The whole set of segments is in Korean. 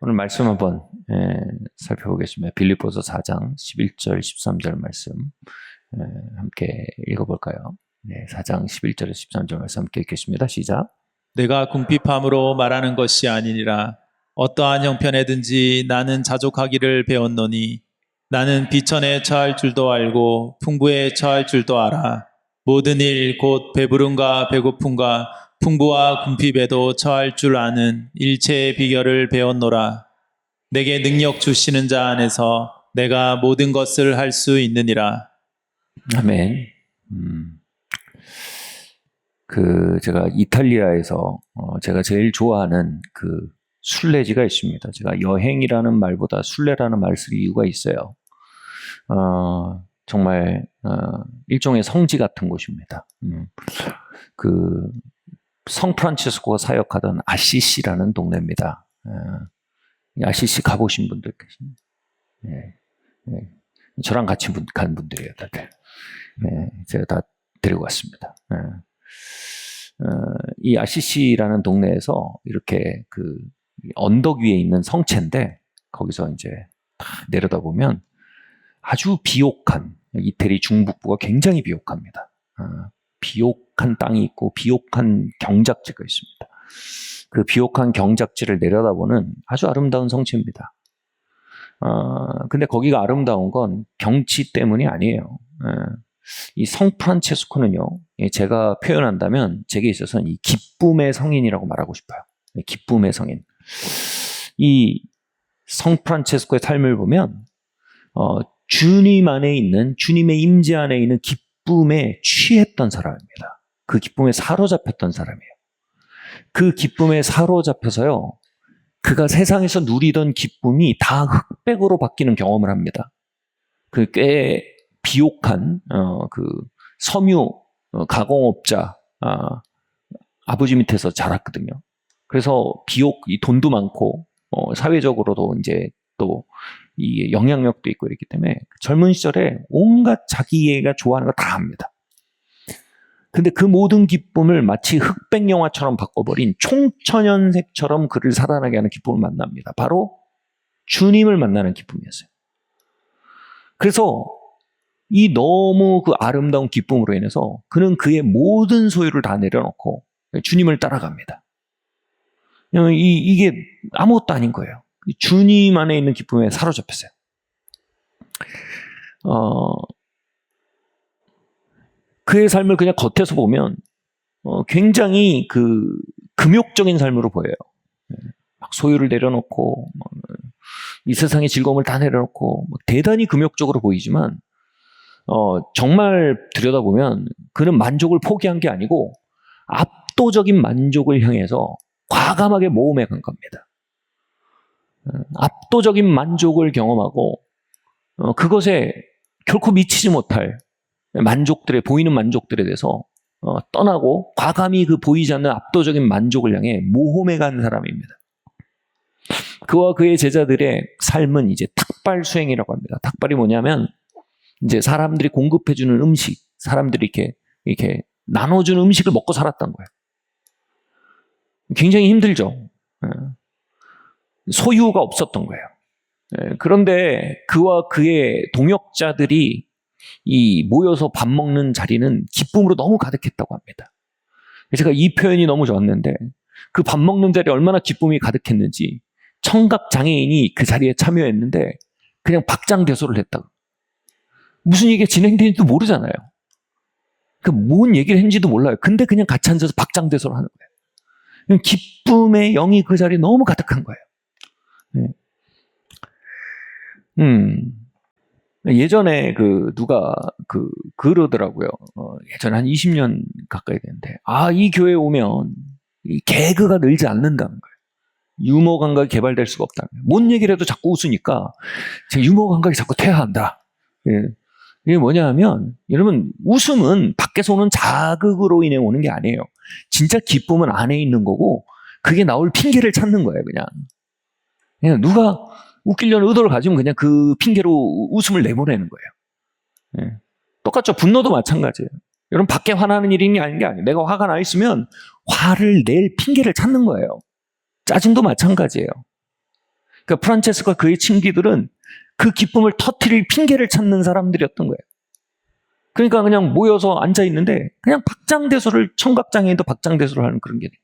오늘 말씀 한번 살펴보겠습니다. 빌립보서 4장 11절 13절 말씀 함께 읽어볼까요? 네, 4장 11절에서 13절 말씀 함께 읽겠습니다. 시작. 내가 궁핍함으로 말하는 것이 아니니라. 어떠한 형편에든지 나는 자족하기를 배웠노니 나는 비천에 처할 줄도 알고 풍부에 처할 줄도 알아. 모든 일 곧 배부름과 배고픔과 풍부와 궁핍에도 처할 줄 아는 일체의 비결을 배웠노라. 내게 능력 주시는 자 안에서 내가 모든 것을 할 수 있느니라. 아멘. 제가 이탈리아에서 제가 제일 좋아하는 순례지가 있습니다. 제가 여행이라는 말보다 순례라는 말을 쓸 이유가 있어요. 정말 일종의 성지 같은 곳입니다. 성프란치스코가 사역하던 아시시라는 동네입니다. 아시시 가보신 분들 계십니다. 저랑 같이 간 분들이에요, 다들. 제가 다 데리고 왔습니다. 이 아시시라는 동네에서 이렇게 언덕 위에 있는 성체인데 거기서 이제 딱 내려다보면 아주 비옥한, 이태리 중북부가 굉장히 비옥합니다. 비옥한 땅이 있고 비옥한 경작지가 있습니다. 그 비옥한 경작지를 내려다보는 아주 아름다운 성체입니다. 근데 거기가 아름다운 건 경치 때문이 아니에요. 이 성프란체스코는요, 제가 표현한다면 제게 있어서는 이 기쁨의 성인이라고 말하고 싶어요. 기쁨의 성인. 이 성프란체스코의 삶을 보면 주님 안에 있는, 주님의 임재 안에 있는 기쁨에 취했던 사람입니다. 그 기쁨에 사로잡혔던 사람이에요. 그 기쁨에 사로잡혀서요, 그가 세상에서 누리던 기쁨이 다 흑백으로 바뀌는 경험을 합니다. 꽤 비옥한 섬유 가공업자 아버지 밑에서 자랐거든요. 그래서 돈도 많고 사회적으로도 이제 또 이 영향력도 있고 이렇기 때문에 젊은 시절에 온갖 자기가 좋아하는 거 다 합니다. 근데 그 모든 기쁨을 마치 흑백 영화처럼 바꿔버린 총천연색처럼 그를 살아나게 하는 기쁨을 만납니다. 바로 주님을 만나는 기쁨이었어요. 그래서 이 너무 아름다운 기쁨으로 인해서 그는 그의 모든 소유를 다 내려놓고 주님을 따라갑니다. 이게 아무것도 아닌 거예요. 주님 안에 있는 기쁨에 사로잡혔어요. 그의 삶을 그냥 겉에서 보면 굉장히 금욕적인 삶으로 보여요. 막 소유를 내려놓고 이 세상의 즐거움을 다 내려놓고 대단히 금욕적으로 보이지만 정말 들여다보면 그는 만족을 포기한 게 아니고 압도적인 만족을 향해서 과감하게 모험해 간 겁니다. 압도적인 만족을 경험하고 그것에 결코 미치지 못할 보이는 만족들에 대해서 떠나고 과감히 보이지 않는 압도적인 만족을 향해 모험해 간 사람입니다. 그와 그의 제자들의 삶은 이제 탁발 수행이라고 합니다. 탁발이 뭐냐면 이제 사람들이 공급해주는 음식, 사람들이 이렇게 나눠주는 음식을 먹고 살았던 거예요. 굉장히 힘들죠. 소유가 없었던 거예요. 그런데 그와 그의 동역자들이 모여서 밥 먹는 자리는 기쁨으로 너무 가득했다고 합니다. 제가 이 표현이 너무 좋았는데 그 밥 먹는 자리에 얼마나 기쁨이 가득했는지 청각 장애인이 그 자리에 참여했는데 그냥 박장대소를 했다고. 무슨 얘기가 진행되는지도 모르잖아요. 뭔 얘기를 했는지도 몰라요. 근데 그냥 같이 앉아서 박장대소를 하는 거예요. 기쁨의 영이 그 자리에 너무 가득한 거예요. 예전에 누가 그러더라고요. 예전에 한 20년 가까이 됐는데, 이 교회에 오면 이 개그가 늘지 않는다는 거예요. 유머 감각이 개발될 수가 없다는 거예요. 뭔 얘기를 해도 자꾸 웃으니까 제 유머 감각이 자꾸 퇴화한다. 이게 뭐냐 하면, 여러분, 웃음은 밖에서 오는 자극으로 인해 오는 게 아니에요. 진짜 기쁨은 안에 있는 거고, 그게 나올 핑계를 찾는 거예요, 그냥 누가 웃기려는 의도를 가지면 그냥 그 핑계로 웃음을 내보내는 거예요. 똑같죠. 분노도 마찬가지예요. 여러분, 밖에 화나는 일이 아닌 게 아니에요. 내가 화가 나 있으면 화를 낼 핑계를 찾는 거예요. 짜증도 마찬가지예요. 그러니까 프란체스코와 그의 친구들은 그 기쁨을 터뜨릴 핑계를 찾는 사람들이었던 거예요. 그러니까 그냥 모여서 앉아 있는데 그냥 박장대소를, 청각장애인도 박장대소를 하는 그런 게 돼요.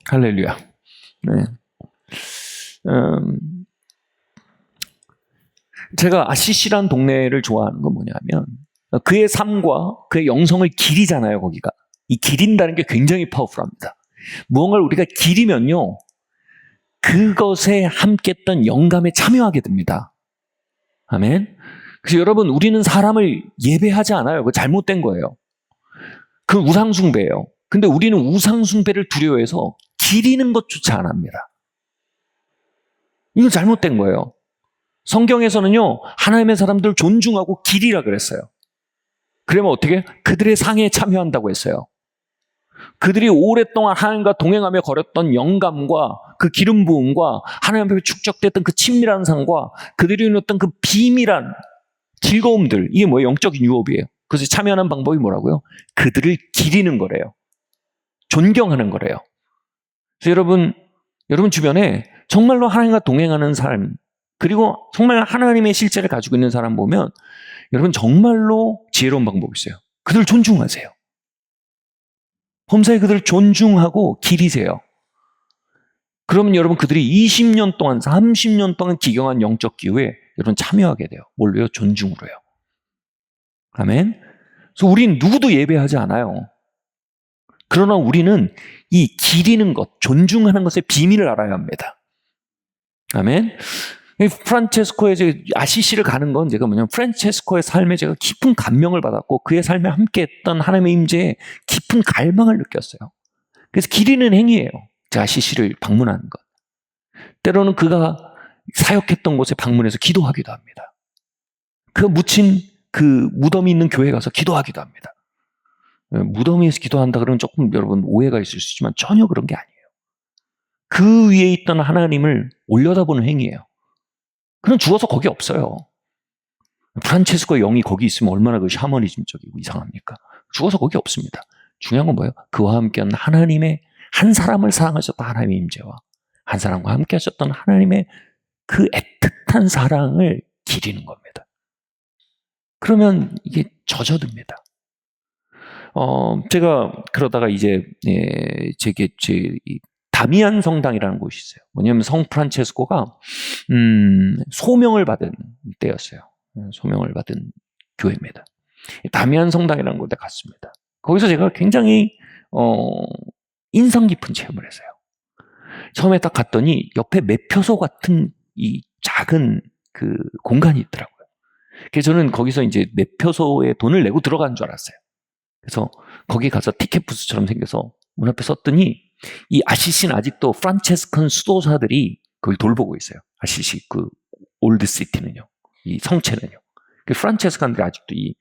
할렐루야. 네. 제가 아시시란 동네를 좋아하는 건 뭐냐면 그의 삶과 그의 영성을 기리잖아요. 거기가. 이 기린다는 게 굉장히 파워풀합니다. 무언가를 우리가 기리면요, 그것에 함께했던 영감에 참여하게 됩니다. 아멘. 그래서 여러분, 우리는 사람을 예배하지 않아요. 그거 잘못된 거예요. 그 우상숭배예요. 근데 우리는 우상숭배를 두려워해서 기리는 것조차 안 합니다. 이건 잘못된 거예요. 성경에서는요, 하나님의 사람들 존중하고 기리라 그랬어요. 그러면 어떻게? 그들의 상에 참여한다고 했어요. 그들이 오랫동안 하나님과 동행하며 걸었던 영감과 그 기름 부음과 하나님 앞에 축적됐던 그 친밀한 상과 그들이 누렸던 그 비밀한 즐거움들, 이게 뭐예요? 영적인 유업이에요. 그래서 참여하는 방법이 뭐라고요? 그들을 기리는 거래요. 존경하는 거래요. 그래서 여러분 주변에 정말로 하나님과 동행하는 사람, 그리고 정말 하나님의 실제를 가지고 있는 사람 보면 여러분 정말로 지혜로운 방법이 있어요. 그들을 존중하세요. 범사에 그들을 존중하고 기리세요. 그러면 여러분 그들이 20년 동안, 30년 동안 기경한 영적 기후에 여러분 참여하게 돼요. 뭘로요? 존중으로요. 아멘. 그래서 우린 누구도 예배하지 않아요. 그러나 우리는 이 기리는 것, 존중하는 것의 비밀을 알아야 합니다. 아멘. 프란체스코의 아시시를 가는 건 제가 뭐냐면 프란체스코의 삶에 제가 깊은 감명을 받았고 그의 삶에 함께했던 하나님의 임재에 깊은 갈망을 느꼈어요. 그래서 기리는 행위예요. 아시시를 방문하는 것. 때로는 그가 사역했던 곳에 방문해서 기도하기도 합니다. 그가 묻힌 그 무덤이 있는 교회에 가서 기도하기도 합니다. 무덤에서 기도한다 그러면 조금 여러분 오해가 있을 수 있지만 전혀 그런 게 아니에요. 그 위에 있던 하나님을 올려다보는 행위예요. 그는 죽어서 거기 없어요. 프란체스코의 영이 거기 있으면 얼마나 그 샤머니즘적이고 이상합니까? 죽어서 거기 없습니다. 중요한 건 뭐예요? 그와 함께한 하나님의, 한 사람을 사랑하셨던 하나님의 임재와 한 사람과 함께 하셨던 하나님의 그 애틋한 사랑을 기리는 겁니다. 그러면 이게 젖어듭니다. 제가 그러다가 이제 제 다미안 성당이라는 곳이 있어요. 뭐냐면 성 프란체스코가 소명을 받은 때였어요. 소명을 받은 교회입니다. 다미안 성당이라는 곳에 갔습니다. 거기서 제가 굉장히 인상 깊은 체험을 했어요. 처음에 딱 갔더니 옆에 매표소 같은 이 작은 그 공간이 있더라고요. 그래서 저는 거기서 이제 매표소에 돈을 내고 들어가는 줄 알았어요. 그래서 거기 가서 티켓 부스처럼 생겨서 문 앞에 섰더니 이 아시시는 아직도 프란체스컨 수도사들이 그걸 돌보고 있어요. 아시시 그 올드 시티는요, 이 성체는요. 그 프란체스컨들이 아직도 이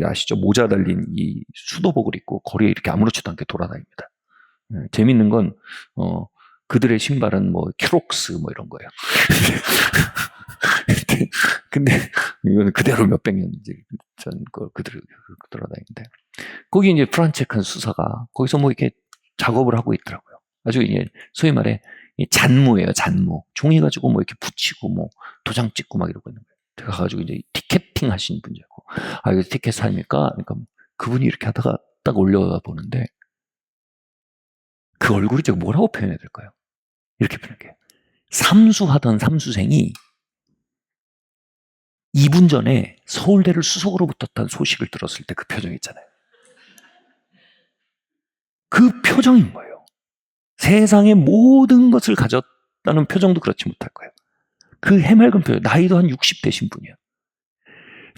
아시죠? 모자 달린 이 수도복을 입고 거리에 이렇게 아무렇지도 않게 돌아다닙니다. 재밌는 건 그들의 신발은 뭐 큐록스 뭐 이런 거예요. 근데 이거는 그대로 몇백 년 전 그들이 돌아다니는데 거기 이제 프란체스컨 수사가 거기서 뭐 이렇게 작업을 하고 있더라고요. 아주 이제 소위 말해 잔무예요, 잔무. 종이 가지고 뭐 이렇게 붙이고 뭐 도장 찍고 막 이러고 있는 거예요. 제가 가지고 이제 티켓팅 하시는 분이고, 이거 티켓 사입니까? 그러니까 그분이 이렇게 하다가 딱 올려다 보는데 그 얼굴이 제가 뭐라고 표현해야 될까요? 이렇게 표현할게요. 삼수하던 삼수생이 2분 전에 서울대를 수석으로 붙었다는 소식을 들었을 때 그 표정 있잖아요. 그 표정인 거예요. 세상의 모든 것을 가졌다는 표정도 그렇지 못할 거예요. 그 해맑은 표정, 나이도 한 60 되신 분이에요.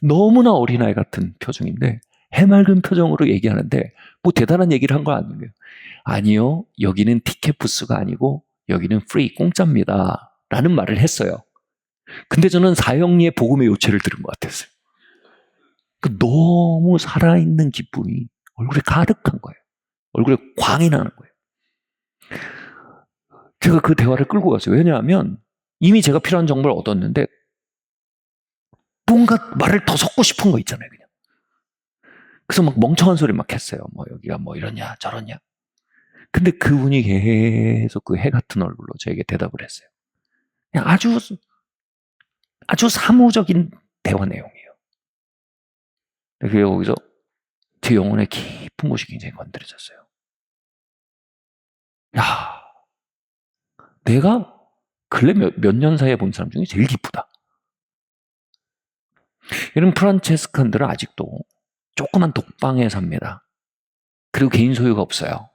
너무나 어린아이 같은 표정인데 해맑은 표정으로 얘기하는데 뭐 대단한 얘기를 한 거 아니에요. 아니요, 여기는 티켓 부스가 아니고 여기는 프리, 공짜입니다 라는 말을 했어요. 근데 저는 사형리의 복음의 요체를 들은 것 같았어요. 너무 살아있는 기쁨이 얼굴에 가득한 거예요. 얼굴에 광이 나는 거예요. 제가 그 대화를 끌고 갔어요. 왜냐하면 이미 제가 필요한 정보를 얻었는데 뭔가 말을 더 섞고 싶은 거 있잖아요. 그냥. 그래서 막 멍청한 소리 막 했어요. 뭐 여기가 뭐 이러냐 저러냐. 근데 그분이 계속 그 해 같은 얼굴로 저에게 대답을 했어요. 그냥 아주 사무적인 대화 내용이에요. 그게 여기서 제 영혼의 깊은 곳이 굉장히 건드려졌어요. 야, 내가 근래 몇 년 사이에 본 사람 중에 제일 기쁘다. 이런 프란체스칸들은 아직도 조그만 독방에 삽니다. 그리고 개인 소유가 없어요.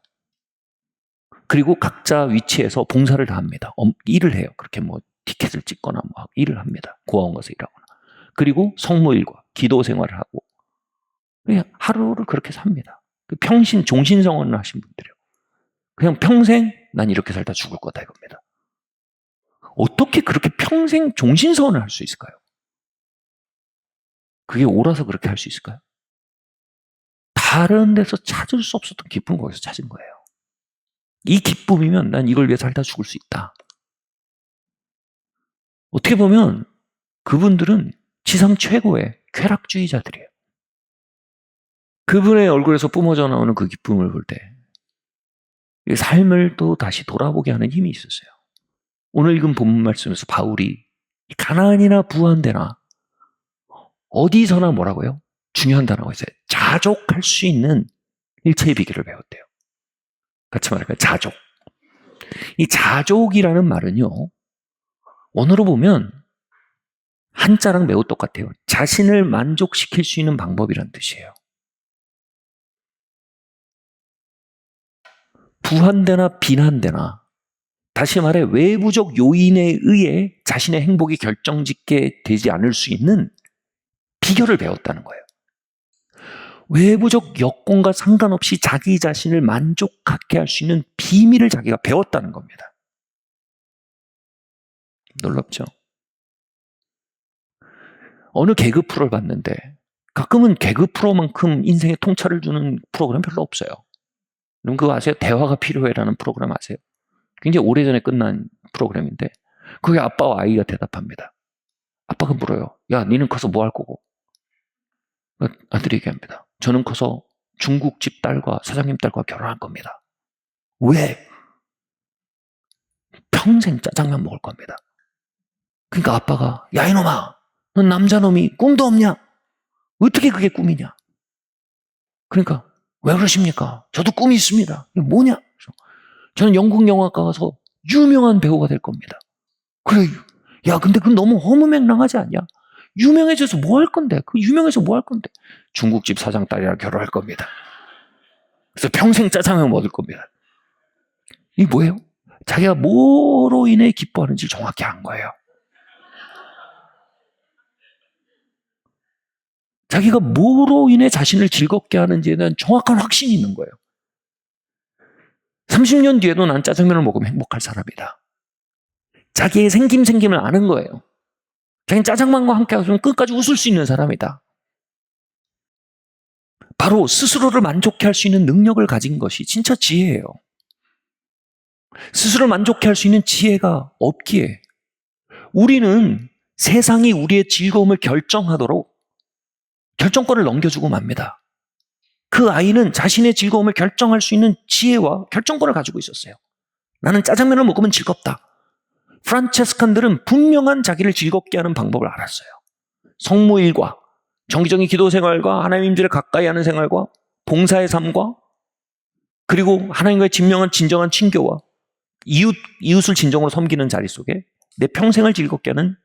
그리고 각자 위치에서 봉사를 다 합니다. 일을 해요. 그렇게 뭐 티켓을 찍거나 뭐 일을 합니다. 고아원 가서 일하거나. 그리고 성모일과 기도 생활을 하고 그냥 하루를 그렇게 삽니다. 평신 종신성원을 하신 분들이요. 그냥 평생 난 이렇게 살다 죽을 거다 이겁니다. 어떻게 그렇게 평생 종신성원을 할 수 있을까요? 그게 옳아서 그렇게 할 수 있을까요? 다른 데서 찾을 수 없었던 기쁨을 거기서 찾은 거예요. 이 기쁨이면 난 이걸 위해 살다 죽을 수 있다. 어떻게 보면 그분들은 지상 최고의 쾌락주의자들이에요. 그분의 얼굴에서 뿜어져 나오는 그 기쁨을 볼 때 삶을 또 다시 돌아보게 하는 힘이 있었어요. 오늘 읽은 본문 말씀에서 바울이 가난이나 부한데나 어디서나 뭐라고요? 중요한 단어가 있어요. 자족할 수 있는 일체의 비결을 배웠대요. 같이 말할까요? 자족. 이 자족이라는 말은요, 원어로 보면 한자랑 매우 똑같아요. 자신을 만족시킬 수 있는 방법이란 뜻이에요. 부한데나 빈한데나, 다시 말해 외부적 요인에 의해 자신의 행복이 결정짓게 되지 않을 수 있는 비결을 배웠다는 거예요. 외부적 여건과 상관없이 자기 자신을 만족하게 할 수 있는 비밀을 자기가 배웠다는 겁니다. 놀랍죠? 어느 개그 프로를 봤는데 가끔은 개그 프로만큼 인생에 통찰을 주는 프로그램 별로 없어요. 여러분 그거 아세요? 대화가 필요해라는 프로그램 아세요? 굉장히 오래전에 끝난 프로그램인데 거기 아빠와 아이가 대답합니다. 아빠가 물어요. 야, 니는 커서 뭐 할 거고? 아들이 얘기합니다. 저는 커서 중국집 딸과 사장님 딸과 결혼할 겁니다. 왜? 평생 짜장면 먹을 겁니다. 그러니까 아빠가 야 이놈아, 넌 남자놈이 꿈도 없냐? 어떻게 그게 꿈이냐? 그러니까 왜 그러십니까? 저도 꿈이 있습니다. 이게 뭐냐? 저는 영국 영화과 가서 유명한 배우가 될 겁니다. 그래, 야 근데 그건 너무 허무맹랑하지 않냐? 유명해져서 뭐 할 건데? 그 유명해서 뭐 할 건데? 중국집 사장 딸이랑 결혼할 겁니다. 그래서 평생 짜장면 먹을 겁니다. 이게 뭐예요? 자기가 뭐로 인해 기뻐하는지 정확히 안 거예요. 자기가 뭐로 인해 자신을 즐겁게 하는지에 대한 정확한 확신이 있는 거예요. 30년 뒤에도 난 짜장면을 먹으면 행복할 사람이다. 자기의 생김을 아는 거예요. 자기는 짜장면과 함께 하면 끝까지 웃을 수 있는 사람이다. 바로 스스로를 만족해 할 수 있는 능력을 가진 것이 진짜 지혜예요. 스스로를 만족해 할 수 있는 지혜가 없기에 우리는 세상이 우리의 즐거움을 결정하도록 결정권을 넘겨주고 맙니다. 그 아이는 자신의 즐거움을 결정할 수 있는 지혜와 결정권을 가지고 있었어요. 나는 짜장면을 먹으면 즐겁다. 프란체스칸들은 분명한 자기를 즐겁게 하는 방법을 알았어요. 성모일과 정기적인 기도 생활과 하나님들을 가까이 하는 생활과 봉사의 삶과 그리고 하나님과의 진정한 친교와 이웃을 진정으로 섬기는 자리 속에 내 평생을 즐겁게 하는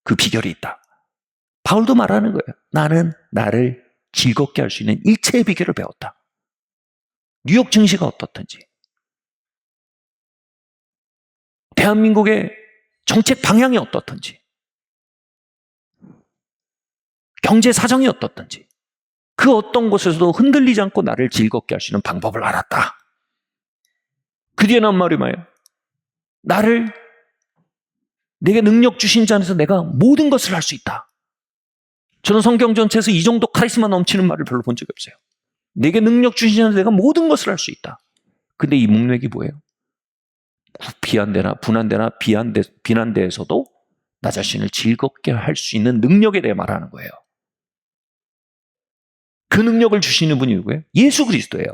그 비결이 있다. 바울도 말하는 거예요. 나는 나를 즐겁게 할 수 있는 일체의 비결을 배웠다. 뉴욕 증시가 어떻든지 대한민국의 정책 방향이 어떻든지 경제 사정이 어떻든지 그 어떤 곳에서도 흔들리지 않고 나를 즐겁게 할 수 있는 방법을 알았다. 그 뒤에 나온 말이 뭐예요? 내게 능력 주신 자 안에서 내가 모든 것을 할 수 있다. 저는 성경 전체에서 이 정도 카리스마 넘치는 말을 별로 본 적이 없어요. 내게 능력 주신 자 안에서 내가 모든 것을 할 수 있다. 근데 이 문맥이 뭐예요? 비한데나 분한데나 비난데에서도 나 자신을 즐겁게 할 수 있는 능력에 대해 말하는 거예요. 그 능력을 주시는 분이 누구예요? 예수 그리스도예요.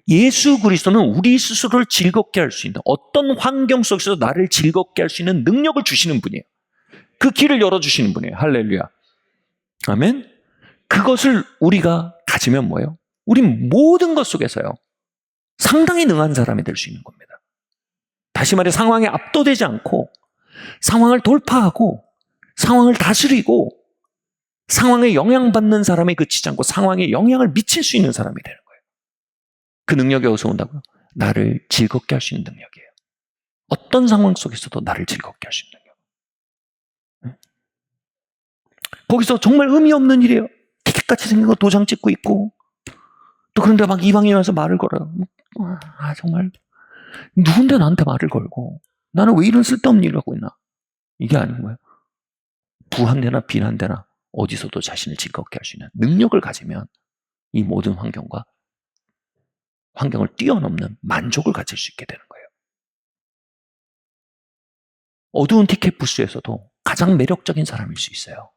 예수 그리스도는 우리 스스로를 즐겁게 할 수 있는, 어떤 환경 속에서 나를 즐겁게 할 수 있는 능력을 주시는 분이에요. 그 길을 열어주시는 분이에요. 할렐루야. 아멘. 그것을 우리가 가지면 뭐예요? 우린 모든 것 속에서요, 상당히 능한 사람이 될 수 있는 겁니다. 다시 말해, 상황에 압도되지 않고 상황을 돌파하고 상황을 다스리고 상황에 영향받는 사람에 그치지 않고 상황에 영향을 미칠 수 있는 사람이 되는 거예요. 그 능력이 어디서 온다고요? 나를 즐겁게 할 수 있는 능력이에요. 어떤 상황 속에서도 나를 즐겁게 할 수 있는 능력. 거기서 정말 의미 없는 일이에요. 티켓같이 생긴 거 도장 찍고 있고, 또 그런데 막 이방인이 와서 말을 걸어요. 정말 누군데 나한테 말을 걸고 나는 왜 이런 쓸데없는 일을 하고 있나? 이게 아닌 거예요. 부한대나 빈한대나 어디서도 자신을 즐겁게 할 수 있는 능력을 가지면 이 모든 환경을 뛰어넘는 만족을 가질 수 있게 되는 거예요. 어두운 티켓 부스에서도 가장 매력적인 사람일 수 있어요.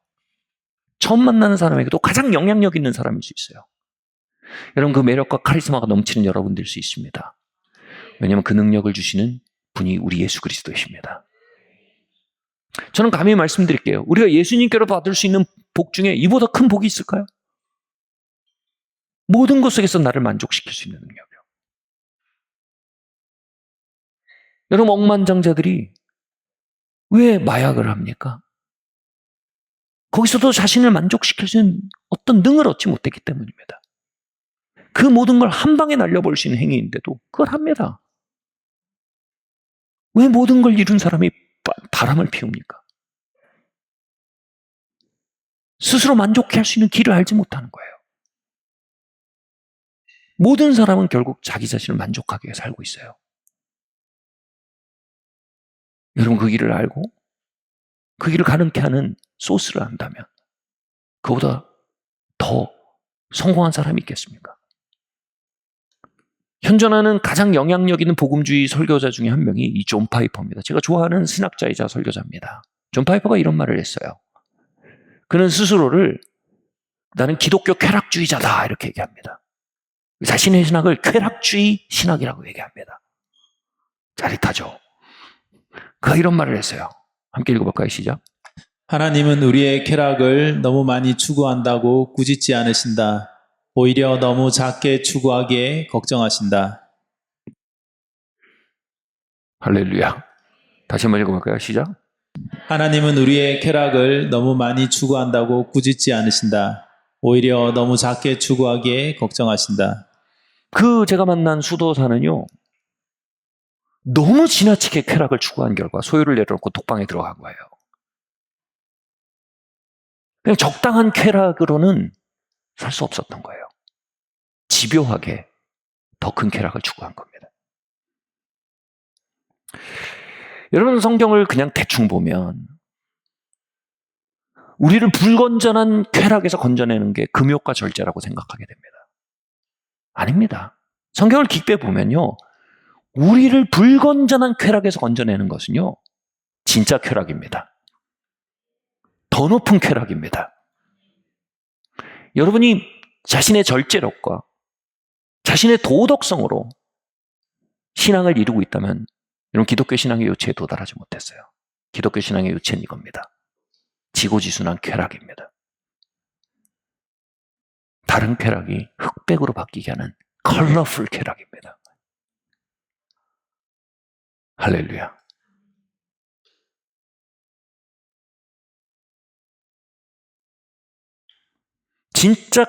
처음 만나는 사람에게도 가장 영향력 있는 사람일 수 있어요. 여러분, 그 매력과 카리스마가 넘치는 여러분들 수 있습니다. 왜냐하면 그 능력을 주시는 분이 우리 예수 그리스도이십니다. 저는 감히 말씀드릴게요. 우리가 예수님께로 받을 수 있는 복 중에 이보다 큰 복이 있을까요? 모든 것 속에서 나를 만족시킬 수 있는 능력이요. 여러분, 억만장자들이 왜 마약을 합니까? 거기서도 자신을 만족시킬 수 있는 어떤 능을 얻지 못했기 때문입니다. 그 모든 걸 한 방에 날려버릴 수 있는 행위인데도 그걸 합니다. 왜 모든 걸 이룬 사람이 바람을 피웁니까? 스스로 만족해 할 수 있는 길을 알지 못하는 거예요. 모든 사람은 결국 자기 자신을 만족하게 살고 있어요. 여러분, 그 길을 알고 그 길을 가능케 하는 소스를 안다면 그보다 더 성공한 사람이 있겠습니까? 현존하는 가장 영향력 있는 복음주의 설교자 중에 한 명이 이 존 파이퍼입니다. 제가 좋아하는 신학자이자 설교자입니다. 존 파이퍼가 이런 말을 했어요. 그는 스스로를 나는 기독교 쾌락주의자다 이렇게 얘기합니다. 자신의 신학을 쾌락주의 신학이라고 얘기합니다. 짜릿하죠? 그가 이런 말을 했어요. 함께 읽어볼까요? 시작. 하나님은 우리의 쾌락을 너무 많이 추구한다고 꾸짖지 않으신다. 오히려 너무 작게 추구하기에 걱정하신다. 할렐루야. 다시 한번 읽어볼까요? 시작. 하나님은 우리의 쾌락을 너무 많이 추구한다고 꾸짖지 않으신다. 오히려 너무 작게 추구하기에 걱정하신다. 그 제가 만난 수도사는요, 너무 지나치게 쾌락을 추구한 결과 소유를 내려놓고 독방에 들어간 거예요. 그냥 적당한 쾌락으로는 살 수 없었던 거예요. 집요하게 더 큰 쾌락을 추구한 겁니다. 여러분, 성경을 그냥 대충 보면 우리를 불건전한 쾌락에서 건져내는 게 금욕과 절제라고 생각하게 됩니다. 아닙니다. 성경을 깊게 보면요, 우리를 불건전한 쾌락에서 건져내는 것은요, 진짜 쾌락입니다. 더 높은 쾌락입니다. 여러분이 자신의 절제력과 자신의 도덕성으로 신앙을 이루고 있다면 여러분, 기독교 신앙의 요체에 도달하지 못했어요. 기독교 신앙의 요체는 이겁니다. 지고지순한 쾌락입니다. 다른 쾌락이 흑백으로 바뀌게 하는 컬러풀 쾌락입니다. 할렐루야. 진짜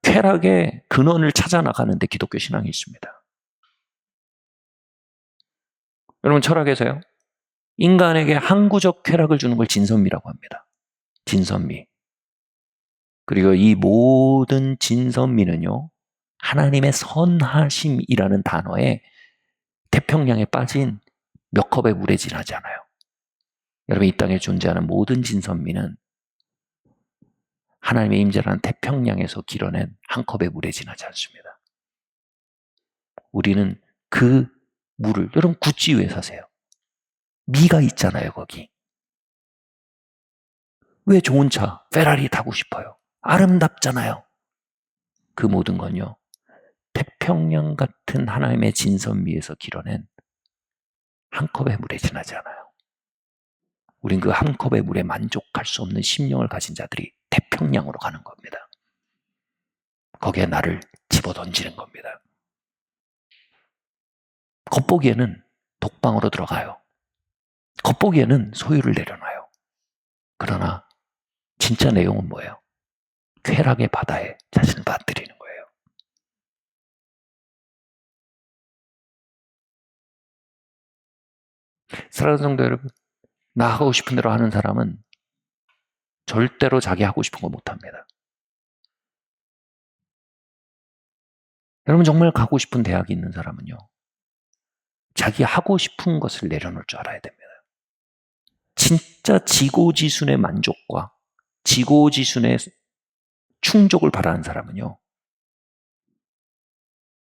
쾌락의 근원을 찾아 나가는데 기독교 신앙이 있습니다. 여러분, 철학에서요, 인간에게 항구적 쾌락을 주는 걸 진선미라고 합니다. 진선미. 그리고 이 모든 진선미는요, 하나님의 선하심이라는 단어에 태평양에 빠진 몇 컵의 물에 지나지 않아요. 여러분, 이 땅에 존재하는 모든 진선미는 하나님의 임재라는 태평양에서 길어낸 한 컵의 물에 지나지 않습니다. 우리는 그 물을, 여러분 구찌 왜 사세요? 미가 있잖아요, 거기. 왜 좋은 차, 페라리 타고 싶어요? 아름답잖아요. 그 모든 건요, 태평양 같은 하나님의 진선 위에서 길어낸 한 컵의 물에 지나지 않아요. 우린 그 한 컵의 물에 만족할 수 없는 심령을 가진 자들이 태평양으로 가는 겁니다. 거기에 나를 집어던지는 겁니다. 겉보기에는 독방으로 들어가요. 겉보기에는 소유를 내려놔요. 그러나 진짜 내용은 뭐예요? 쾌락의 바다에 자신을 빠뜨리는 거예요. 사랑하는 성도 여러분, 나 하고 싶은 대로 하는 사람은 절대로 자기 하고 싶은 거 못합니다. 여러분 정말 가고 싶은 대학이 있는 사람은요, 자기 하고 싶은 것을 내려놓을 줄 알아야 됩니다. 진짜 지고지순의 만족과 지고지순의 충족을 바라는 사람은요,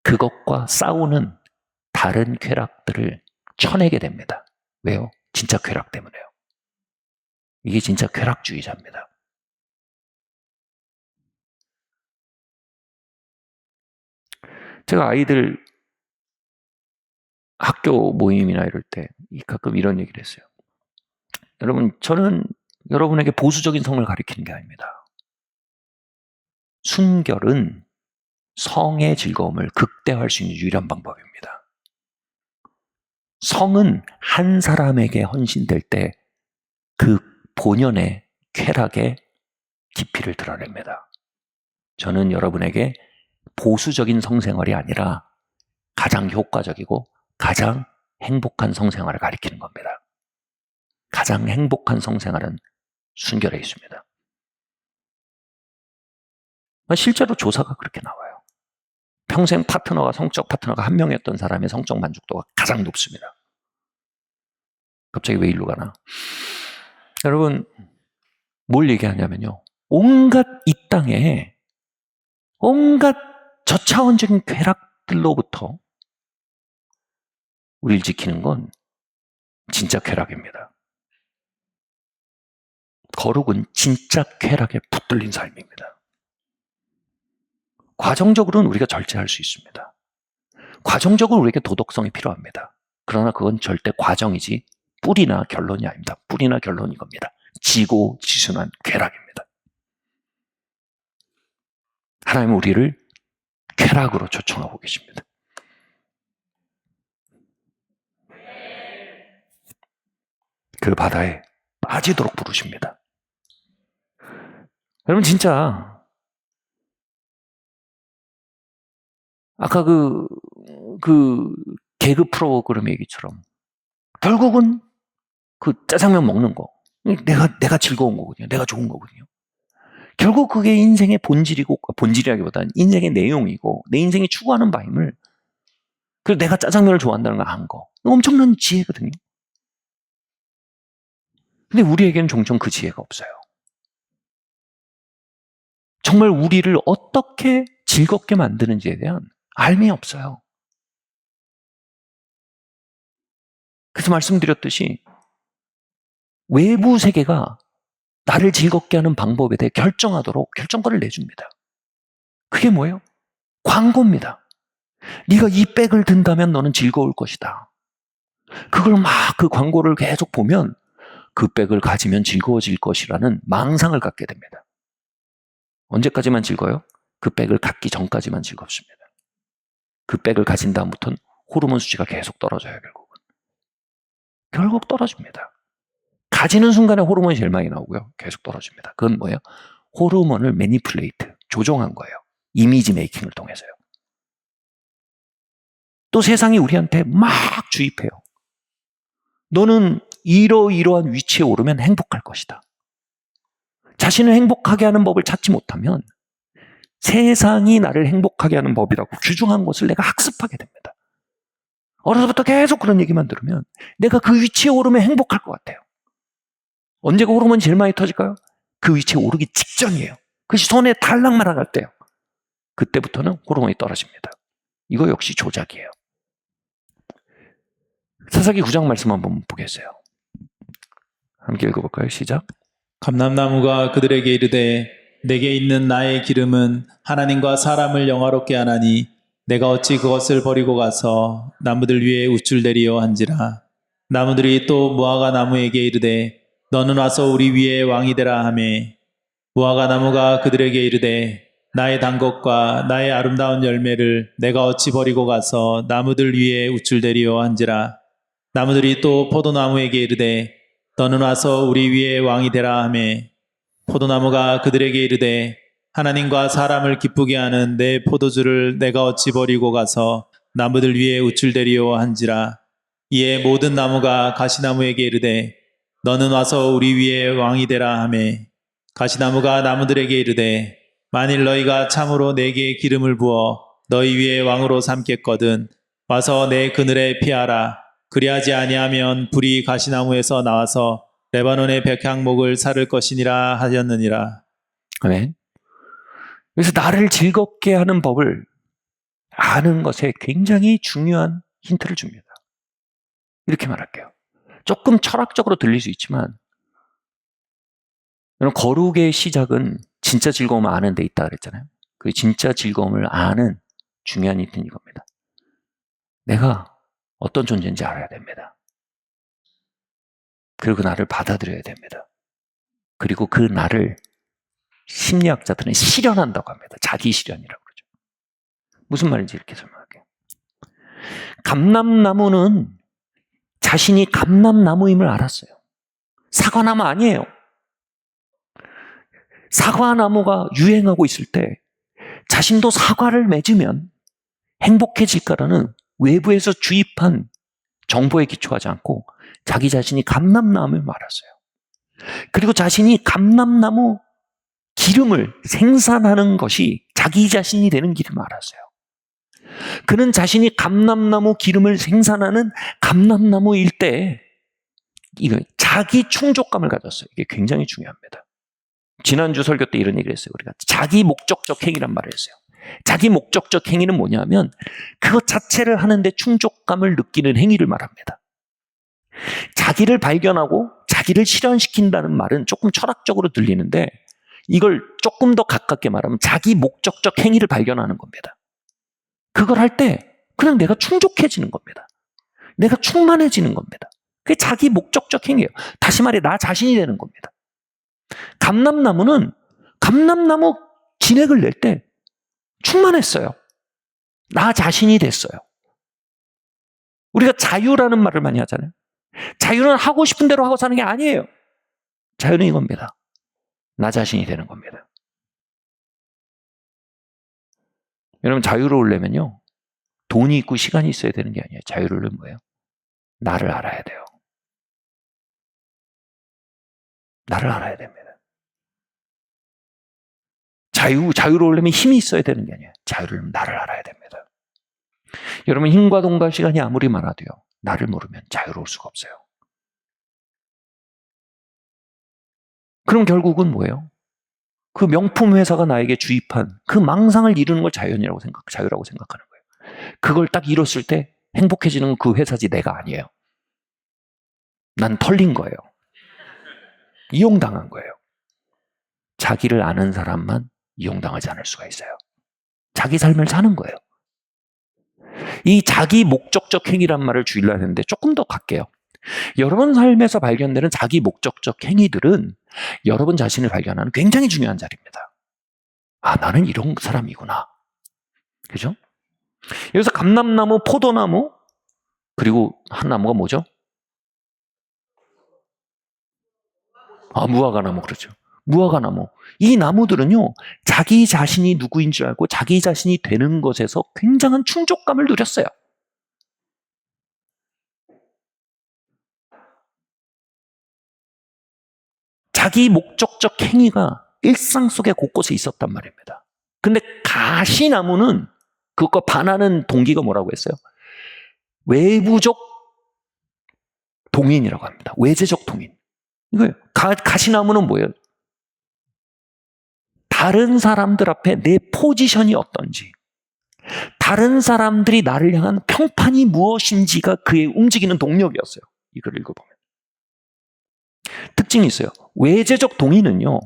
그것과 싸우는 다른 쾌락들을 쳐내게 됩니다. 왜요? 진짜 쾌락 때문에요. 이게 진짜 쾌락주의자입니다. 제가 아이들 학교 모임이나 이럴 때 가끔 이런 얘기를 했어요. 여러분, 저는 여러분에게 보수적인 성을 가리키는 게 아닙니다. 순결은 성의 즐거움을 극대화할 수 있는 유일한 방법입니다. 성은 한 사람에게 헌신될 때 그 본연의 쾌락의 깊이를 드러냅니다. 저는 여러분에게 보수적인 성생활이 아니라 가장 효과적이고 가장 행복한 성생활을 가리키는 겁니다. 가장 행복한 성생활은 순결에 있습니다. 실제로 조사가 그렇게 나와요. 평생 성적 파트너가 한 명이었던 사람의 성적 만족도가 가장 높습니다. 갑자기 왜 일로 가나? 여러분, 뭘 얘기하냐면요, 온갖 이 땅에 온갖 저차원적인 쾌락들로부터 우리를 지키는 건 진짜 쾌락입니다. 거룩은 진짜 쾌락에 붙들린 삶입니다. 과정적으로는 우리가 절제할 수 있습니다. 과정적으로 우리에게 도덕성이 필요합니다. 그러나 그건 절대 과정이지 뿌리나 결론이 아닙니다. 뿌리나 결론이 겁니다. 지고지순한 쾌락입니다. 하나님은 우리를 쾌락으로 초청하고 계십니다. 그 바다에 빠지도록 부르십니다. 여러분 진짜 아까 그 개그 프로그램 얘기처럼 결국은 그 짜장면 먹는 거 내가 즐거운 거거든요. 내가 좋은 거거든요. 결국 그게 인생의 본질이라기보다는 인생의 내용이고 내 인생이 추구하는 바임을, 그리고 내가 짜장면을 좋아한다는 걸 안 거, 엄청난 지혜거든요. 근데 우리에게는 종종 그 지혜가 없어요. 정말 우리를 어떻게 즐겁게 만드는지에 대한 알미 없어요. 그래서 말씀드렸듯이 외부 세계가 나를 즐겁게 하는 방법에 대해 결정하도록 결정권을 내줍니다. 그게 뭐예요? 광고입니다. 네가 이 백을 든다면 너는 즐거울 것이다. 그걸 막 그 광고를 계속 보면 그 백을 가지면 즐거워질 것이라는 망상을 갖게 됩니다. 언제까지만 즐거워요? 그 백을 갖기 전까지만 즐겁습니다. 그 백을 가진 다음부터는 호르몬 수치가 계속 떨어져요. 결국 떨어집니다. 가지는 순간에 호르몬이 제일 많이 나오고요. 계속 떨어집니다. 그건 뭐예요? 호르몬을 매니플레이트, 조종한 거예요. 이미지 메이킹을 통해서요. 또 세상이 우리한테 막 주입해요. 너는 이러이러한 위치에 오르면 행복할 것이다. 자신을 행복하게 하는 법을 찾지 못하면 세상이 나를 행복하게 하는 법이라고 규정한 것을 내가 학습하게 됩니다. 어려서부터 계속 그런 얘기만 들으면 내가 그 위치에 오르면 행복할 것 같아요. 언제가 호르몬이 제일 많이 터질까요? 그 위치에 오르기 직전이에요. 그것이 손에 달랑 말아갈 때요. 그때부터는 호르몬이 떨어집니다. 이거 역시 조작이에요. 사사기 9장 말씀 한번 보겠어요. 함께 읽어볼까요? 시작. 감람나무가 그들에게 이르되 내게 있는 나의 기름은 하나님과 사람을 영화롭게 하나니 내가 어찌 그것을 버리고 가서 나무들 위에 우쭐대리요 한지라. 나무들이 또 무화과 나무에게 이르되 너는 와서 우리 위에 왕이 되라 하매 무화과 나무가 그들에게 이르되 나의 단 것과 나의 아름다운 열매를 내가 어찌 버리고 가서 나무들 위에 우쭐대리요 한지라. 나무들이 또 포도나무에게 이르되 너는 와서 우리 위에 왕이 되라 하매 포도나무가 그들에게 이르되 하나님과 사람을 기쁘게 하는 내 포도주를 내가 어찌 버리고 가서 나무들 위에 우쭐대리요 한지라. 이에 모든 나무가 가시나무에게 이르되 너는 와서 우리 위에 왕이 되라 하매 가시나무가 나무들에게 이르되 만일 너희가 참으로 내게 기름을 부어 너희 위에 왕으로 삼겠거든 와서 내 그늘에 피하라. 그리하지 아니하면 불이 가시나무에서 나와서 레바논의 백향목을 사를 것이니라 하였느니라. 아멘. 그래서 나를 즐겁게 하는 법을 아는 것에 굉장히 중요한 힌트를 줍니다. 이렇게 말할게요. 조금 철학적으로 들릴 수 있지만 거룩의 시작은 진짜 즐거움을 아는 데 있다 그랬잖아요. 그 진짜 즐거움을 아는 중요한 힌트는 이겁니다. 내가 어떤 존재인지 알아야 됩니다. 그리고 나를 받아들여야 됩니다. 그리고 그 나를 심리학자들은 실현한다고 합니다. 자기 실현이라고 그러죠. 무슨 말인지 이렇게 설명할게요. 감람나무는 자신이 감람나무임을 알았어요. 사과나무 아니에요. 사과나무가 유행하고 있을 때 자신도 사과를 맺으면 행복해질까라는 외부에서 주입한 정보에 기초하지 않고 자기 자신이 감람나무임을 알았어요. 그리고 자신이 감람나무 기름을 생산하는 것이 자기 자신이 되는 길임을 알았어요. 그는 자신이 감람나무 기름을 생산하는 감람나무일 때 이거 자기 충족감을 가졌어요. 이게 굉장히 중요합니다. 지난주 설교 때 이런 얘기를 했어요. 우리가 자기 목적적 행위란 말을 했어요. 자기 목적적 행위는 뭐냐면 그것 자체를 하는데 충족감을 느끼는 행위를 말합니다. 자기를 발견하고 자기를 실현시킨다는 말은 조금 철학적으로 들리는데 이걸 조금 더 가깝게 말하면 자기 목적적 행위를 발견하는 겁니다. 그걸 할 때 그냥 내가 충족해지는 겁니다. 내가 충만해지는 겁니다. 그게 자기 목적적 행위예요. 다시 말해 나 자신이 되는 겁니다. 감람나무는 감람나무 진액을 낼 때 충만했어요. 나 자신이 됐어요. 우리가 자유라는 말을 많이 하잖아요. 자유는 하고 싶은 대로 하고 사는 게 아니에요. 자유는 이겁니다. 나 자신이 되는 겁니다. 여러분 자유로우려면요. 돈이 있고 시간이 있어야 되는 게 아니에요. 자유로우려면 뭐예요? 나를 알아야 돼요. 나를 알아야 됩니다. 자유로우려면 힘이 있어야 되는 게 아니에요. 자유로우려면 나를 알아야 됩니다. 여러분 힘과 돈과 시간이 아무리 많아도요. 나를 모르면 자유로울 수가 없어요. 그럼 결국은 뭐예요? 그 명품 회사가 나에게 주입한 그 망상을 이루는 걸 자유라고 생각하는 거예요. 그걸 딱 이뤘을 때 행복해지는 건 그 회사지 내가 아니에요. 난 털린 거예요. 이용당한 거예요. 자기를 아는 사람만 이용당하지 않을 수가 있어요. 자기 삶을 사는 거예요. 이 자기 목적적 행위란 말을 주의를 하는데 조금 더 갈게요. 여러분 삶에서 발견되는 자기 목적적 행위들은 여러분 자신을 발견하는 굉장히 중요한 자리입니다. 아, 나는 이런 사람이구나. 그죠? 여기서 감람나무, 포도나무, 그리고 한 나무가 뭐죠? 무화과나무, 그렇죠. 무화과나무. 이 나무들은요, 자기 자신이 누구인 줄 알고 자기 자신이 되는 것에서 굉장한 충족감을 누렸어요. 자기 목적적 행위가 일상 속에 곳곳에 있었단 말입니다. 근데 가시나무는 그것과 반하는 동기가 뭐라고 했어요? 외부적 동인이라고 합니다. 외재적 동인. 이거예요. 가시나무는 뭐예요? 다른 사람들 앞에 내 포지션이 어떤지, 다른 사람들이 나를 향한 평판이 무엇인지가 그의 움직이는 동력이었어요. 이걸 읽어보면. 특징이 있어요. 외재적 동의는요,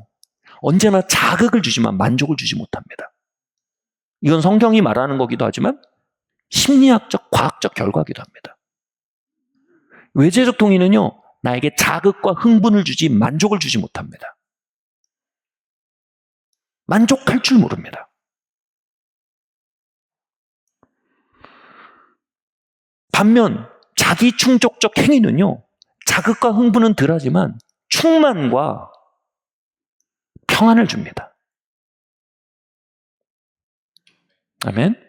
언제나 자극을 주지만 만족을 주지 못합니다. 이건 성경이 말하는 거기도 하지만 심리학적, 과학적 결과기도 합니다. 외재적 동의는요, 나에게 자극과 흥분을 주지 만족을 주지 못합니다. 만족할 줄 모릅니다. 반면 자기 충족적 행위는요, 자극과 흥분은 덜하지만 충만과 평안을 줍니다. 아멘?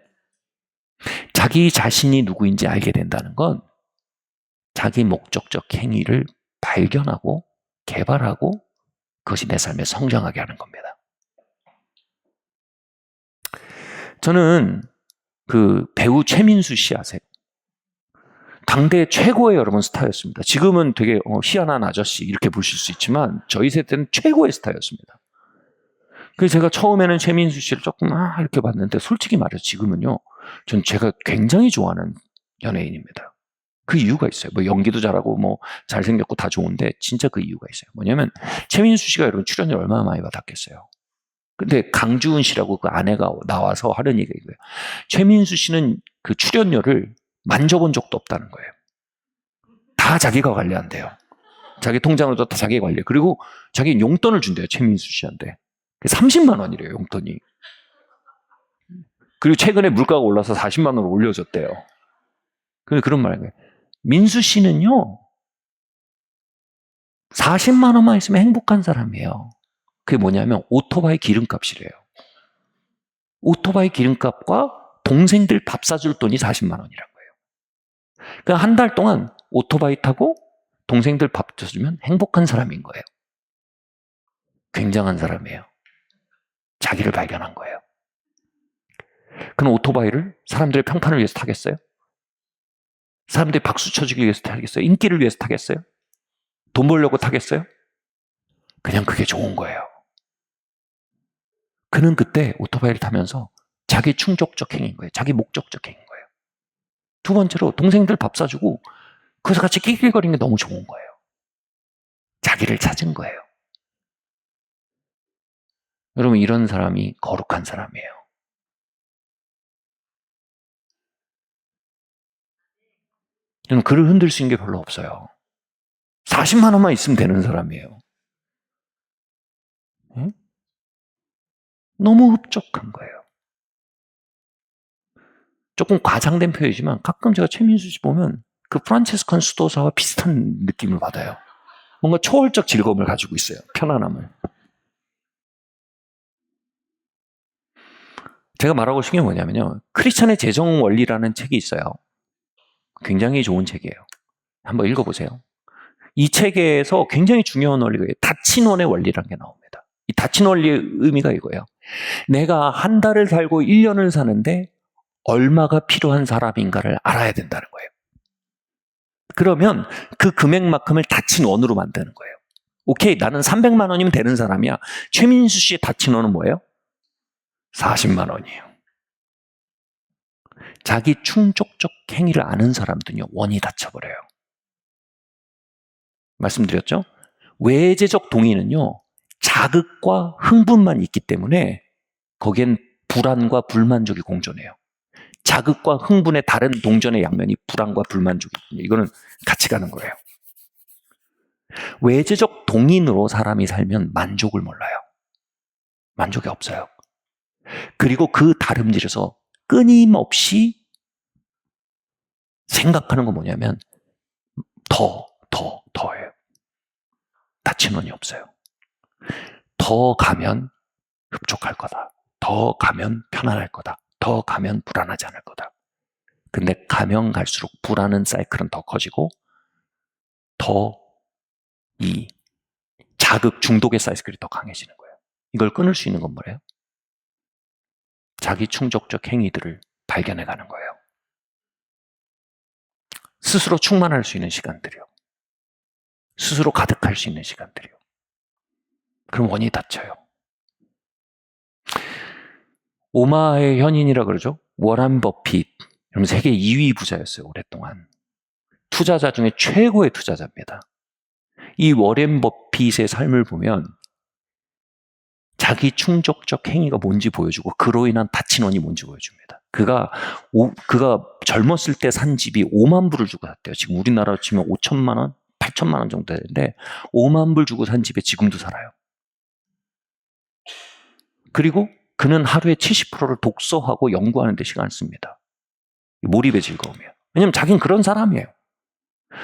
자기 자신이 누구인지 알게 된다는 건 자기 목적적 행위를 발견하고 개발하고 그것이 내 삶에 성장하게 하는 겁니다. 저는 그 배우 최민수 씨 아세요? 당대 최고의 여러분 스타였습니다. 지금은 되게 희한한 아저씨 이렇게 보실 수 있지만 저희 세대는 최고의 스타였습니다. 그래서 제가 처음에는 최민수 씨를 조금 이렇게 봤는데 솔직히 말해서 지금은요, 전 제가 굉장히 좋아하는 연예인입니다. 그 이유가 있어요. 뭐 연기도 잘하고 뭐 잘생겼고 다 좋은데 진짜 그 이유가 있어요. 뭐냐면 최민수 씨가 여러분 출연료 얼마나 많이 받았겠어요. 근데 강주은 씨라고 그 아내가 나와서 하는 얘기가 이거예요. 최민수 씨는 그 출연료를 만져본 적도 없다는 거예요. 다 자기가 관리한대요. 자기 통장으로 다 자기가 관리해요. 그리고 자기 용돈을 준대요. 최민수 씨한테. 30만 원이래요. 용돈이. 그리고 최근에 물가가 올라서 40만 원으로 올려줬대요. 그런 말이에요. 민수 씨는요, 40만 원만 있으면 행복한 사람이에요. 그게 뭐냐면 오토바이 기름값이래요. 오토바이 기름값과 동생들 밥 사줄 돈이 40만 원이란 거예요. 그러니까 한 달 동안 오토바이 타고 동생들 밥 사주면 행복한 사람인 거예요. 굉장한 사람이에요. 자기를 발견한 거예요. 그럼 오토바이를 사람들의 평판을 위해서 타겠어요? 사람들이 박수 쳐주기 위해서 타겠어요? 인기를 위해서 타겠어요? 돈 벌려고 타겠어요? 그냥 그게 좋은 거예요. 그는 그때 오토바이를 타면서 자기 충족적 행위인 거예요. 자기 목적적 행위인 거예요. 두 번째로 동생들 밥 사주고 그래서 같이 낄낄거리는 게 너무 좋은 거예요. 자기를 찾은 거예요. 여러분, 이런 사람이 거룩한 사람이에요. 저는 그를 흔들 수 있는 게 별로 없어요. 40만 원만 있으면 되는 사람이에요. 응? 너무 흡족한 거예요. 조금 과장된 표현이지만 가끔 제가 최민수 씨 보면 그 프란체스칸 수도사와 비슷한 느낌을 받아요. 뭔가 초월적 즐거움을 가지고 있어요. 편안함을. 제가 말하고 싶은 게 뭐냐면요. 크리스천의 재정 원리라는 책이 있어요. 굉장히 좋은 책이에요. 한번 읽어보세요. 이 책에서 굉장히 중요한 원리가 다친원의 원리라는 게 나옵니다. 이 다친원리의 의미가 이거예요. 내가 한 달을 살고 1년을 사는데 얼마가 필요한 사람인가를 알아야 된다는 거예요. 그러면 그 금액만큼을 다친원으로 만드는 거예요. 오케이, 나는 300만 원이면 되는 사람이야. 최민수 씨의 다친원은 뭐예요? 40만 원이에요. 자기 충족적 행위를 아는 사람들은요, 원이 닫혀버려요. 말씀드렸죠? 외재적 동의는요, 자극과 흥분만 있기 때문에 거기엔 불안과 불만족이 공존해요. 자극과 흥분의 다른 동전의 양면이 불안과 불만족이거든요. 이거는 같이 가는 거예요. 외재적 동인으로 사람이 살면 만족을 몰라요. 만족이 없어요. 그리고 그 다름질에서 끊임없이 생각하는 건 뭐냐면 더해요. 다친원이 없어요. 더 가면 흡족할 거다. 더 가면 편안할 거다. 더 가면 불안하지 않을 거다. 근데 가면 갈수록 불안한 사이클은 더 커지고 더 이 자극 중독의 사이클이 더 강해지는 거예요. 이걸 끊을 수 있는 건 뭐래요? 자기 충족적 행위들을 발견해가는 거예요. 스스로 충만할 수 있는 시간들이요. 스스로 가득할 수 있는 시간들이요. 그럼 원이 닫혀요. 오마의 현인이라 그러죠. 워런 버핏. 여러분 세계 2위 부자였어요. 오랫동안. 투자자 중에 최고의 투자자입니다. 이 워렌 버핏의 삶을 보면 자기 충족적 행위가 뭔지 보여주고 그로 인한 다친 원이 뭔지 보여줍니다. 그가 젊었을 때 산 집이 5만 불을 주고 샀대요. 지금 우리나라로 치면 5천만 원, 8천만 원 정도 되는데 5만 불 주고 산 집에 지금도 살아요. 그리고 그는 하루에 70%를 독서하고 연구하는 데 시간을 씁니다. 몰입의 즐거움이에요. 왜냐하면 자기는 그런 사람이에요.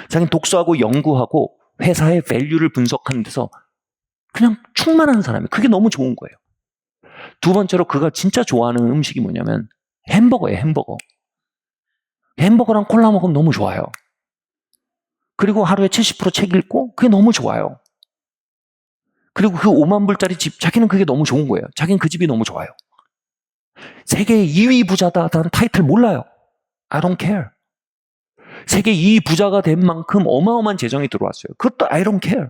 자기는 독서하고 연구하고 회사의 밸류를 분석하는 데서 그냥 충만한 사람이에요. 그게 너무 좋은 거예요. 두 번째로 그가 진짜 좋아하는 음식이 뭐냐면 햄버거예요. 햄버거. 햄버거랑 콜라 먹으면 너무 좋아요. 그리고 하루에 70%책 읽고 그게 너무 좋아요. 그리고 그 5만 불짜리 집, 자기는 그게 너무 좋은 거예요. 자기는 그 집이 너무 좋아요. 세계 2위 부자다라는 타이틀 몰라요. I don't care. 세계 2위 부자가 된 만큼 어마어마한 재정이 들어왔어요. 그것도 I don't care.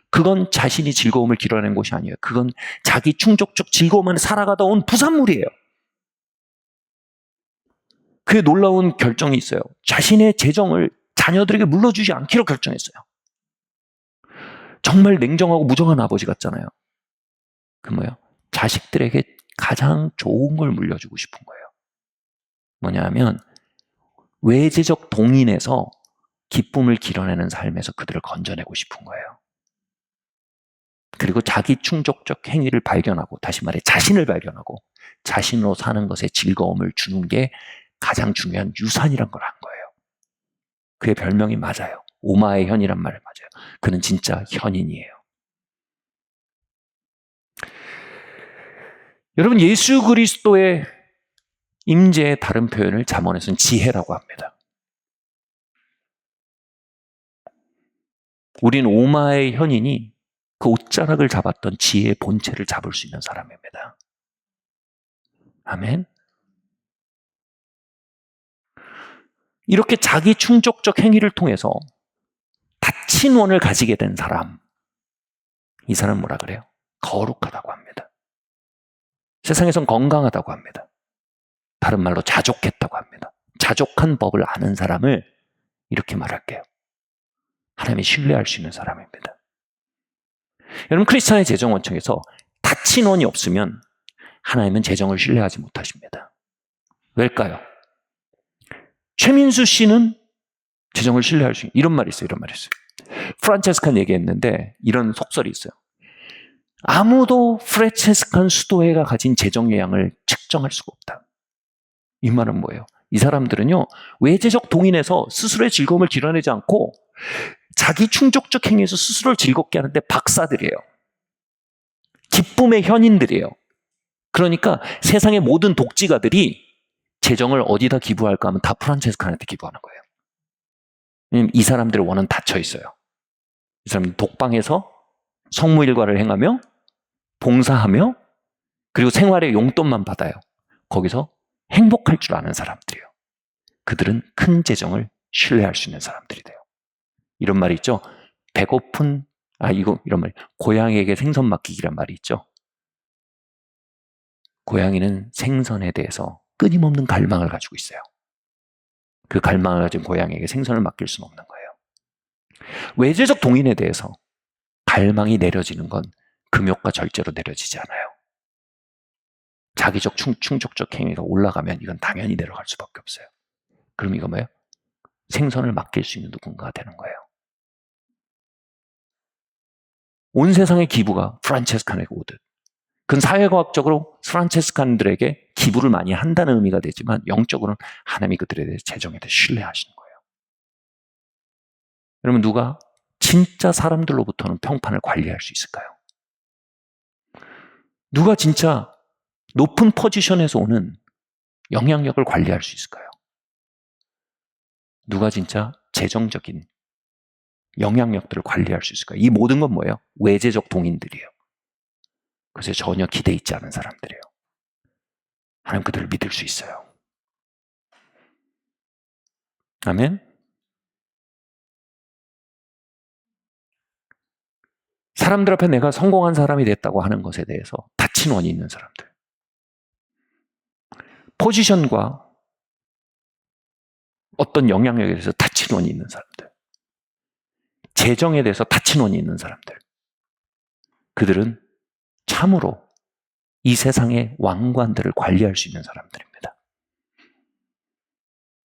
그건 자신이 즐거움을 길어낸 것이 아니에요. 그건 자기 충족적 즐거움 안에 살아가다 온 부산물이에요. 그의 놀라운 결정이 있어요. 자신의 재정을 자녀들에게 물려주지 않기로 결정했어요. 정말 냉정하고 무정한 아버지 같잖아요. 그 뭐예요? 자식들에게 가장 좋은 걸 물려주고 싶은 거예요. 뭐냐면 외재적 동인에서 기쁨을 길어내는 삶에서 그들을 건져내고 싶은 거예요. 그리고 자기 충족적 행위를 발견하고, 다시 말해 자신을 발견하고 자신으로 사는 것에 즐거움을 주는 게 가장 중요한 유산이란 걸 한 거예요. 그의 별명이 맞아요. 오마의 현이란 말을 맞아요. 그는 진짜 현인이에요. 여러분, 예수 그리스도의 임재의 다른 표현을 잠언에서는 지혜라고 합니다. 우린 오마의 현인이 그 옷자락을 잡았던 지혜의 본체를 잡을 수 있는 사람입니다. 아멘. 이렇게 자기 충족적 행위를 통해서 다친 원을 가지게 된 사람, 이 사람은 뭐라 그래요? 거룩하다고 합니다. 세상에선 건강하다고 합니다. 다른 말로 자족했다고 합니다. 자족한 법을 아는 사람을 이렇게 말할게요. 하나님이 신뢰할 수 있는 사람입니다. 여러분, 크리스찬의 재정 원칙에서 다친 원이 없으면 하나님은 재정을 신뢰하지 못하십니다. 왜일까요? 최민수 씨는 재정을 신뢰할 수 있는, 이런 말이 있어요. 프란체스칸 얘기했는데 이런 속설이 있어요. 아무도 프란체스칸 수도회가 가진 재정의 양을 측정할 수가 없다. 이 말은 뭐예요? 이 사람들은요, 외재적 동인에서 스스로의 즐거움을 길어내지 않고 자기 충족적 행위에서 스스로를 즐겁게 하는데 박사들이에요. 기쁨의 현인들이에요. 그러니까 세상의 모든 독지가들이 재정을 어디다 기부할까 하면 다 프란체스칸한테 기부하는 거예요. 왜냐면 이 사람들의 원은 닫혀 있어요. 이 사람은 독방에서 성무일과를 행하며 봉사하며 그리고 생활의 용돈만 받아요. 거기서 행복할 줄 아는 사람들이에요. 그들은 큰 재정을 신뢰할 수 있는 사람들이 돼요. 이런 말이 있죠. 이런 말, 고양이에게 생선 맡기기란 말이 있죠. 고양이는 생선에 대해서 끊임없는 갈망을 가지고 있어요. 그 갈망을 가진 고양이에게 생선을 맡길 수는 없는 거예요. 외재적 동인에 대해서 갈망이 내려지는 건 금욕과 절제로 내려지지 않아요. 자기적 충족적 행위가 올라가면 이건 당연히 내려갈 수밖에 없어요. 그럼 이거 뭐예요? 생선을 맡길 수 있는 누군가가 되는 거예요. 온 세상의 기부가 프란체스칸에게 오듯, 그건 사회과학적으로 프란체스칸들에게 기부를 많이 한다는 의미가 되지만 영적으로는 하나님이 그들에 대해 재정에 대해 신뢰하시는 거예요. 여러분, 누가 진짜 사람들로부터는 평판을 관리할 수 있을까요? 누가 진짜 높은 포지션에서 오는 영향력을 관리할 수 있을까요? 누가 진짜 재정적인 영향력들을 관리할 수 있을까요? 이 모든 건 뭐예요? 외재적 동인들이에요. 그래서 전혀 기대 있지 않은 사람들이에요. 하나님 그들을 믿을 수 있어요. 아멘? 사람들 앞에 내가 성공한 사람이 됐다고 하는 것에 대해서 다친 원이 있는 사람들. 포지션과 어떤 영향력에 대해서 다친 원이 있는 사람들. 재정에 대해서 다친 원이 있는 사람들. 그들은 참으로 이 세상의 왕관들을 관리할 수 있는 사람들입니다.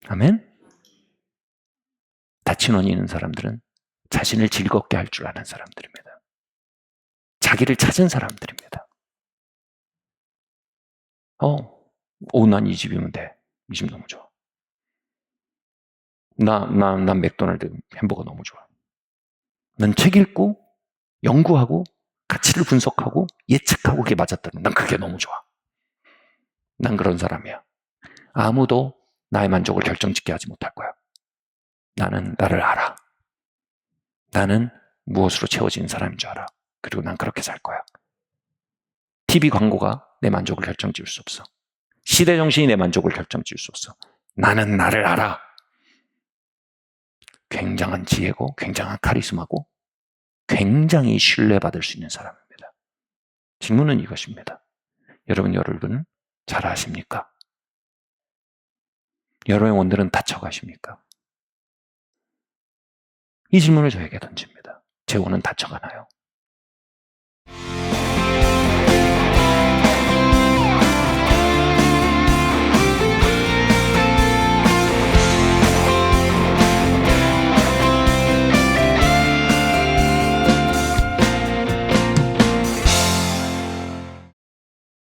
아멘? 닫힌 원이 있는 사람들은 자신을 즐겁게 할 줄 아는 사람들입니다. 자기를 찾은 사람들입니다. 난 이 집이면 돼. 이 집 너무 좋아. 난 맥도날드 햄버거 너무 좋아. 난 책 읽고 연구하고 가치를 분석하고 예측하고 그게 맞았다면 난 그게 너무 좋아. 난 그런 사람이야. 아무도 나의 만족을 결정짓게 하지 못할 거야. 나는 나를 알아. 나는 무엇으로 채워진 사람인 줄 알아. 그리고 난 그렇게 살 거야. TV 광고가 내 만족을 결정지을 수 없어. 시대 정신이 내 만족을 결정지을 수 없어. 나는 나를 알아. 굉장한 지혜고 굉장한 카리스마고 굉장히 신뢰받을 수 있는 사람입니다. 질문은 이것입니다. 여러분 잘 아십니까? 여러분의 원들은 다쳐가십니까? 이 질문을 저에게 던집니다. 제 원은 다쳐가나요?